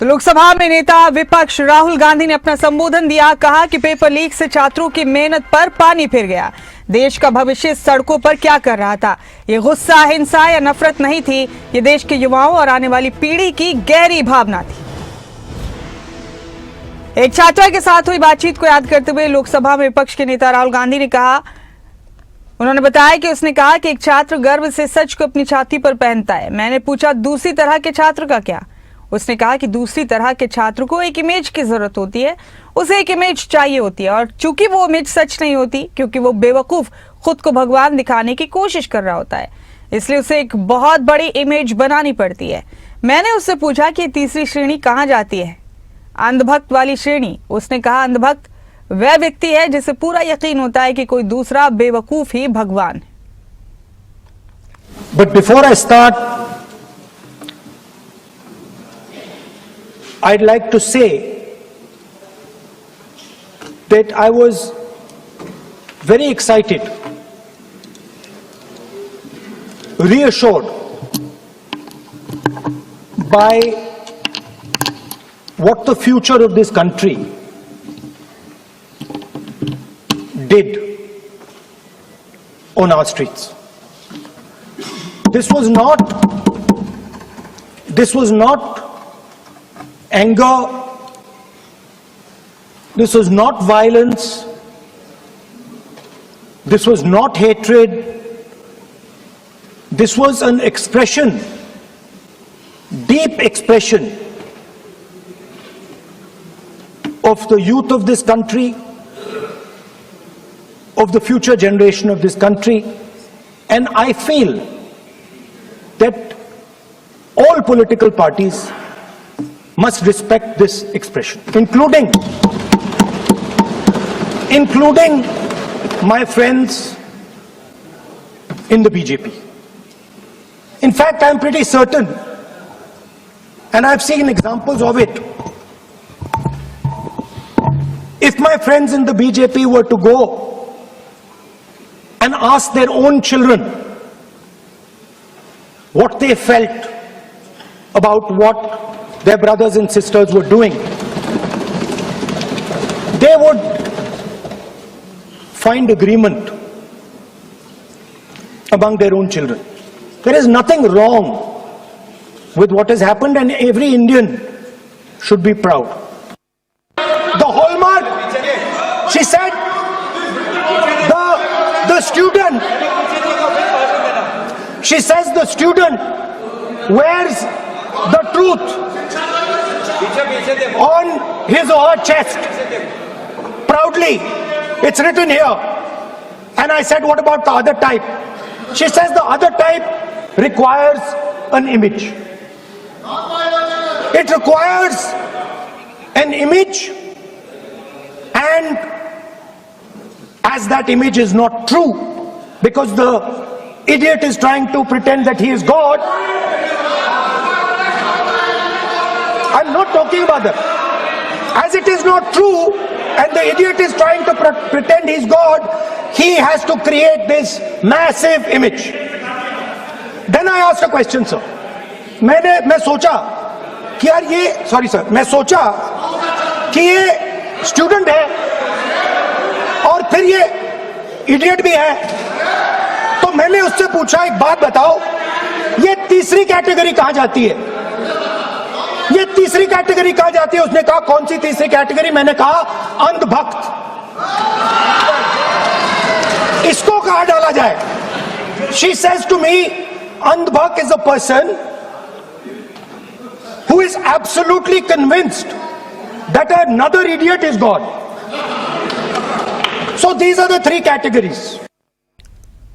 तो लोकसभा में नेता विपक्ष राहुल गांधी ने अपना संबोधन दिया। कहा कि पेपर लीक से छात्रों की मेहनत पर पानी फिर गया। देश का भविष्य सड़कों पर क्या कर रहा था? ये गुस्सा, हिंसा या नफरत नहीं थी, ये देश के युवाओं और आने वाली पीढ़ी की गहरी भावना थी। एक छात्रा के साथ हुई बातचीत को याद करते हुए लोकसभा में विपक्ष के नेता राहुल गांधी ने कहा, उन्होंने बताया कि उसने कहा कि एक छात्र गर्व से सच को अपनी छाती पर पहनता है। मैंने पूछा दूसरी तरह के छात्र का क्या? उसने कहा कि दूसरी तरह के छात्र को एक इमेज की जरूरत होती है, उसे एक इमेज चाहिए होती है, और चूंकि वो इमेज सच नहीं होती, क्योंकि वो बेवकूफ खुद को भगवान दिखाने की कोशिश कर रहा होता है, इसलिए उसे एक बहुत बड़ी इमेज बनानी पड़ती है। मैंने उससे पूछा कि तीसरी श्रेणी कहाँ जाती है? अंधभक्त वाली श्रेणी। उसने कहा अंधभक्त वह व्यक्ति है जिसे पूरा यकीन होता है कि कोई दूसरा बेवकूफ ही भगवान है। But before I start, I'd like to say that I was very excited, reassured by what the future of this country did on our streets. This was not anger, this was not violence, this was not hatred, this was an expression, deep expression of the youth of this country, of the future generation of this country, and I feel that all political parties must respect this expression, including my friends in the BJP. In fact, I'm pretty certain, and I've seen examples of it, if my friends in the BJP were to go and ask their own children what they felt about what their brothers and sisters were doing, they would find agreement among their own children. There is nothing wrong with what has happened, and every Indian should be proud. The hallmark, she said, the student, she says the student wears the truth on his or her chest proudly. It's written here. And I said, what about the other type? She says the other type requires an image. It requires an image, and as that image is not true, because the idiot is trying to pretend that he is God. I'm not talking about that. As it is not true, and the idiot is trying to pretend he's God, he has to create this massive image. Then I asked a question, sir. मैं सोचा कि यार ये, sorry sir, मैं सोचा कि ये student है और फिर ये इडियट भी है, तो मैंने उससे पूछा एक बात बताओ, ये तीसरी कैटेगरी कहां जाती है? ये तीसरी कैटेगरी कहां जाती है? उसने कहा कौन सी तीसरी कैटेगरी? मैंने कहा अंधभक्त। इसको कहां डाला जाए? She says to me, अंधभक्त is a person who is absolutely convinced that another idiot is God. So these are the three categories.